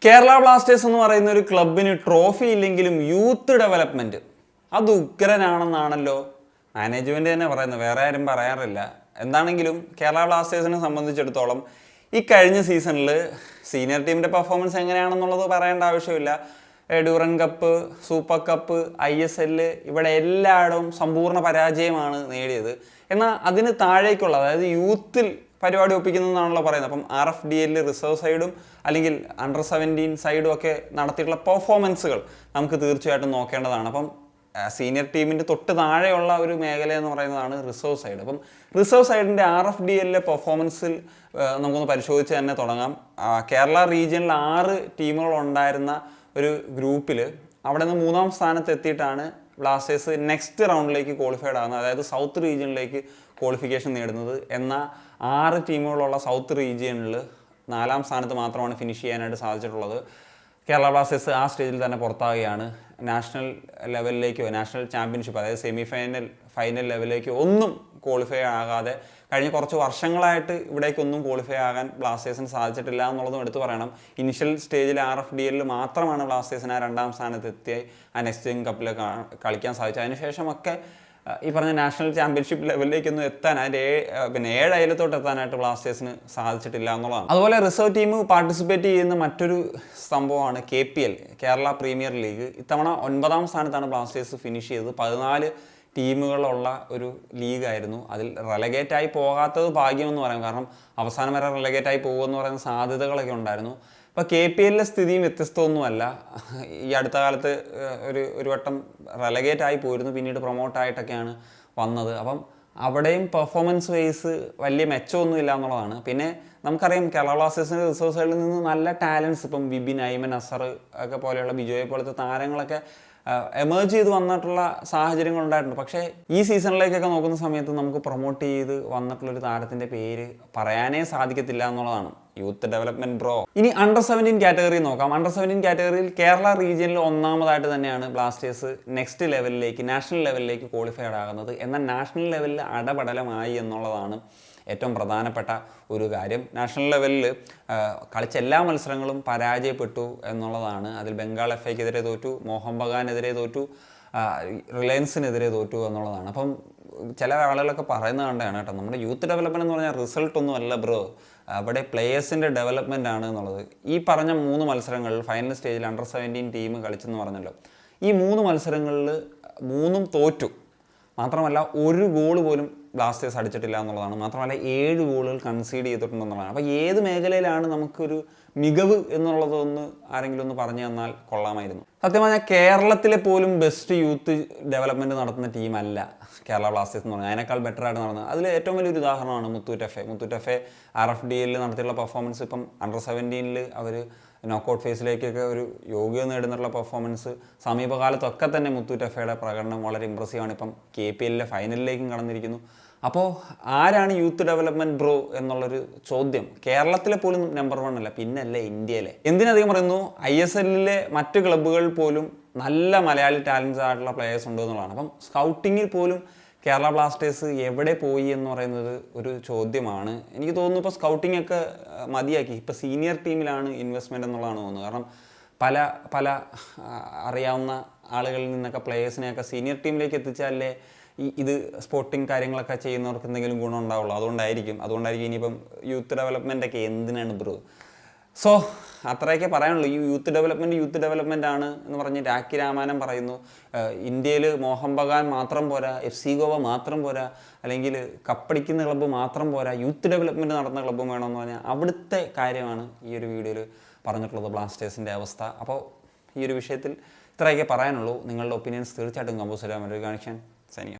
Kerala Blasters എന്ന് പറയുന്ന ഒരു ക്ലബിന് ട്രോഫി ഇല്ലെങ്കിലും യൂത്ത് ഡെവലപ്മെന്റ് അത് ഉഗ്രനാണെന്നാണല്ലോ മാനേജ്മെന്റ് തന്നെ പറയുന്നത്, വേറെ ആരും പറയാറില്ല. എന്താണെങ്കിലും കേരള ബ്ലാസ്റ്റേഴ്സിനെ സംബന്ധിച്ചിടത്തോളം ഈ കഴിഞ്ഞ സീസണിൽ സീനിയർ ടീമിൻ്റെ പെർഫോമൻസ് എങ്ങനെയാണെന്നുള്ളത് പറയേണ്ട ആവശ്യമില്ല. Durand cup, super cup, ISL ഇവിടെ എല്ലായിടവും സമ്പൂർണ്ണ പരാജയമാണ് നേടിയത്. എന്നാൽ അതിന് താഴേക്കുള്ള, അതായത് യൂത്തിൽ പരിപാടി ഒപ്പിക്കുന്നതെന്നാണല്ലോ പറയുന്നത്. അപ്പം RFDL റിസർവ് സൈഡും അല്ലെങ്കിൽ അണ്ടർ-17 സൈഡും ഒക്കെ നടത്തിയിട്ടുള്ള പെർഫോമൻസുകൾ നമുക്ക് തീർച്ചയായിട്ടും നോക്കേണ്ടതാണ്. അപ്പം സീനിയർ ടീമിൻ്റെ തൊട്ട് താഴെയുള്ള ഒരു മേഖല എന്ന് പറയുന്നതാണ് റിസർവ് സൈഡ്. അപ്പം റിസർവ് സൈഡിൻ്റെ RFDL പെർഫോമൻസിൽ നമുക്കൊന്ന് പരിശോധിച്ച് തന്നെ തുടങ്ങാം. കേരള റീജിയനിൽ 6 ടീമുകളുണ്ടായിരുന്ന ഒരു ഗ്രൂപ്പിൽ അവിടെ നിന്ന് 3-ാം സ്ഥാനത്ത് എത്തിയിട്ടാണ് ബ്ലാസ്റ്റേഴ്സ് നെക്സ്റ്റ് റൗണ്ടിലേക്ക് ക്വാളിഫൈഡ് ആകുന്നത്, അതായത് സൗത്ത് റീജിയനിലേക്ക് ക്വാളിഫിക്കേഷൻ നേടുന്നത്. എന്നാൽ 6 ടീമുകളുള്ള സൗത്ത് റീജിയനിൽ 4-ാം സ്ഥാനത്ത് മാത്രമാണ് ഫിനിഷ് ചെയ്യാനായിട്ട് സാധിച്ചിട്ടുള്ളത്. കേരള ബ്ലാസ്റ്റേഴ്സ് ആ സ്റ്റേജിൽ തന്നെ പുറത്താവുകയാണ്. നാഷണൽ ലെവലിലേക്കോ നാഷണൽ ചാമ്പ്യൻഷിപ്പ്, അതായത് സെമി ഫൈനൽ ലെവലിലേക്കോ ഒന്നും ക്വാളിഫൈ ആകാതെ കഴിഞ്ഞ കുറച്ച് വർഷങ്ങളായിട്ട് ഇവിടേക്കൊന്നും ക്വാളിഫൈ ആകാൻ ബ്ലാസ്റ്റേഴ്സിന് സാധിച്ചിട്ടില്ല എന്നുള്ളതും എടുത്തു പറയണം. ഇനിഷ്യൽ സ്റ്റേജിൽ RFDL മാത്രമാണ് ബ്ലാസ്റ്റേഴ്സിന് ആ 2-ാം സ്ഥാനത്ത് എത്തി ആ നെക്സ്റ്റ് കപ്പിൽ കളിക്കാൻ സാധിച്ചത്. അതിനുശേഷമൊക്കെ ഈ പറഞ്ഞ നാഷണൽ ചാമ്പ്യൻഷിപ്പ് ലെവലിലേക്കൊന്നും എത്താൻ, അതിൻ്റെ 7 അയലത്തോട്ട് എത്താനായിട്ട് ബ്ലാസ്റ്റേഴ്സിന് സാധിച്ചിട്ടില്ല എന്നുള്ളതാണ്. അതുപോലെ റിസർവ് ടീം പാർട്ടിസിപ്പേറ്റ് ചെയ്യുന്ന മറ്റൊരു സംഭവമാണ് KPL, കേരള പ്രീമിയർ ലീഗ്. ഇത്തവണ 9-ാം സ്ഥാനത്താണ് ബ്ലാസ്റ്റേഴ്സ് ഫിനിഷ് ചെയ്തത്. 14 ടീമുകളുള്ള ഒരു ലീഗായിരുന്നു. അതിൽ റെലഗേറ്റായി പോകാത്തത് ഭാഗ്യമെന്ന് പറയാം, കാരണം അവസാനം വരെ റെലഗേറ്റായി പോകുമെന്ന് പറയുന്ന സാധ്യതകളൊക്കെ ഉണ്ടായിരുന്നു. ഇപ്പോൾ KPLലെ സ്ഥിതിയും വ്യത്യസ്തമൊന്നുമല്ല. ഈ അടുത്ത കാലത്ത് ഒരു വട്ടം റെലഗേറ്റായി പോയിരുന്നു, പിന്നീട് പ്രൊമോട്ടായിട്ടൊക്കെയാണ് വന്നത്. അപ്പം അവിടെയും പെർഫോമൻസ് വൈസ് വലിയ മെച്ചമൊന്നുമില്ല എന്നുള്ളതാണ്. പിന്നെ നമുക്കറിയാം കേരള ബ്ലാസ്റ്റേഴ്സിൻ്റെ റിസർവ് സൈഡിൽ നിന്ന് നല്ല ടാലൻസ്, ഇപ്പം വിപിൻ, ഐമൻ, അസർ ഒക്കെ പോലെയുള്ള ബിജോയെ പോലത്തെ താരങ്ങളൊക്കെ എമേർജ് ചെയ്ത് വന്നിട്ടുള്ള സാഹചര്യങ്ങൾ ഉണ്ടായിട്ടുണ്ട്. പക്ഷേ ഈ സീസണിലേക്കൊക്കെ നോക്കുന്ന സമയത്ത് നമുക്ക് പ്രൊമോട്ട് ചെയ്ത് വന്നിട്ടുള്ളൊരു താരത്തിൻ്റെ പേര് പറയാനേ സാധിക്കത്തില്ല എന്നുള്ളതാണ്. Youth development bro. ഇനി അണ്ടർ-17 കാറ്റഗറി നോക്കാം. അണ്ടർ-17 കാറ്റഗറിയിൽ കേരള റീജിയനിൽ 1-ാമതായിട്ട് തന്നെയാണ് ബ്ലാസ്റ്റേഴ്സ് നെക്സ്റ്റ് ലെവലിലേക്ക്, നാഷണൽ ലെവലിലേക്ക് ക്വാളിഫൈഡ് ആകുന്നത്. എന്നാൽ നാഷണൽ ലെവലിൽ അടപടലമായി എന്നുള്ളതാണ് ഏറ്റവും പ്രധാനപ്പെട്ട ഒരു കാര്യം. നാഷണൽ ലെവലിൽ കളിച്ച എല്ലാ മത്സരങ്ങളും പരാജയപ്പെട്ടു എന്നുള്ളതാണ്. അതിൽ ബംഗാൾ FAക്കെതിരെ തോറ്റു, മോഹൻ ബഗാനെതിരെ തോറ്റു, റിലയൻസിനെതിരെ തോറ്റു എന്നുള്ളതാണ്. അപ്പം ചില ആളുകളൊക്കെ പറയുന്നത് കണ്ടാണ് കേട്ടോ, നമ്മുടെ യൂത്ത് ഡെവലപ്മെൻറ്റ് എന്ന് പറഞ്ഞാൽ റിസൾട്ടൊന്നും അല്ല ബ്രോ, അവിടെ പ്ലേയേഴ്സിൻ്റെ ഡെവലപ്മെൻ്റ് ആണ് എന്നുള്ളത്. ഈ പറഞ്ഞ 3 മത്സരങ്ങളിൽ ഫൈനൽ സ്റ്റേജിൽ അണ്ടർ-17 ടീം കളിച്ചെന്ന് പറഞ്ഞല്ലോ. ഈ 3 മത്സരങ്ങളിൽ 3ഉം തോറ്റു. മാത്രമല്ല 1 ഗോൾ പോലും ബ്ലാസ്റ്റേഴ്സ് അടിച്ചിട്ടില്ല എന്നുള്ളതാണ്. മാത്രമല്ല 7 ഗോളുകൾ കൺസീഡ് ചെയ്തിട്ടുണ്ടെന്നുള്ളതാണ്. അപ്പോൾ ഏത് മേഖലയിലാണ് നമുക്കൊരു മികവ് എന്നുള്ളതൊന്ന് ആരെങ്കിലും ഒന്ന് പറഞ്ഞു തന്നാൽ കൊള്ളാമായിരുന്നു. സത്യം പറഞ്ഞാൽ കേരളത്തിലെ പോലും ബെസ്റ്റ് യൂത്ത് ഡെവലപ്മെൻറ്റ് നടത്തുന്ന ടീമല്ല കേരള ബ്ലാസ്റ്റേഴ്സ് എന്ന് പറഞ്ഞാൽ. അതിനേക്കാൾ ബെറ്ററായിട്ട് നടന്നത്. അതിൽ ഏറ്റവും വലിയൊരു ഉദാഹരണമാണ് മുത്തൂറ്റ് എഫ് എ RFDL നടത്തിയുള്ള പെർഫോമൻസ്. ഇപ്പം അണ്ടർ-17 അവർ നോക്കൗട്ട് ഫേസിലേക്കൊക്കെ ഒരു യോഗ്യത നേടുന്നുള്ള പെർഫോമൻസ്. സമീപകാലത്തൊക്കെ തന്നെ മുത്തൂറ്റ് FAയുടെ പ്രകടനം വളരെ ഇമ്പ്രസീവാണ്. ഇപ്പം KPLലെ ഫൈനലിലേക്കും കടന്നിരിക്കുന്നു. അപ്പോൾ ആരാണ് യൂത്ത് ഡെവലപ്മെൻറ്റ് ബ്രോ എന്നുള്ളൊരു ചോദ്യം കേരളത്തിലെ പോലും നമ്പർ 1 അല്ല, പിന്നല്ലേ ഇന്ത്യയിലെ. എന്തിനധികം പറയുന്നു, ISLലെ മറ്റ് ക്ലബ്ബുകളിൽ പോലും നല്ല മലയാളി ടാലൻസ് ആയിട്ടുള്ള പ്ലെയേഴ്സ് ഉണ്ട് എന്നുള്ളതാണ്. അപ്പം സ്കൗട്ടിങ്ങിൽ പോലും കേരള ബ്ലാസ്റ്റേഴ്സ് എവിടെ പോയി എന്ന് പറയുന്നത് ഒരു ചോദ്യമാണ്. എനിക്ക് തോന്നുന്നു ഇപ്പോൾ സ്കൗട്ടിംഗ് ഒക്കെ മതിയാക്കി, ഇപ്പോൾ സീനിയർ ടീമിലാണ് ഇൻവെസ്റ്റ്മെൻറ്റ് എന്നുള്ളതാണ് തോന്നുന്നത്. കാരണം പല അറിയാവുന്ന ആളുകളിൽ നിന്നൊക്കെ പ്ലെയേഴ്സിനെയൊക്കെ സീനിയർ ടീമിലേക്ക് എത്തിച്ചാലേ ഇത് സ്പോർട്ടിങ് കാര്യങ്ങളൊക്കെ ചെയ്യുന്നവർക്ക് എന്തെങ്കിലും ഗുണം ഉണ്ടാവുള്ളൂ. അതുകൊണ്ടായിരിക്കും ഇനിയിപ്പം യൂത്ത് ഡെവലപ്മെൻറ്റൊക്കെ എന്തിനാണ് ബ്രോ. സോ അത്രയൊക്കെ പറയാനുള്ളൂ. ഈ യൂത്ത് ഡെവലപ്മെൻ്റ് ആണ് എന്ന് പറഞ്ഞ് രാഖി രാമാനം പറയുന്നു. ഇന്ത്യയിൽ മോഹൻ ബഗാൻ മാത്രം പോരാ, FC ഗോവ മാത്രം പോരാ, അല്ലെങ്കിൽ കപ്പടിക്കുന്ന ക്ലബ്ബ് മാത്രം പോരാ, യൂത്ത് ഡെവലപ്മെൻറ്റ് നടത്തുന്ന ക്ലബ്ബും വേണമെന്ന് പറഞ്ഞാൽ അവിടുത്തെ കാര്യമാണ് ഈ ഒരു വീഡിയോയിൽ പറഞ്ഞിട്ടുള്ളത്, ബ്ലാസ്റ്റേഴ്സിൻ്റെ അവസ്ഥ. അപ്പോൾ ഈ ഒരു വിഷയത്തിൽ ഇത്രയൊക്കെ പറയാനുള്ളൂ. നിങ്ങളുടെ ഒപ്പീനിയൻസ് തീർച്ചയായിട്ടും കമ്പോസ് ചെയ്യാൻ വേണ്ടി കാണിക്കാൻ സൈനിക.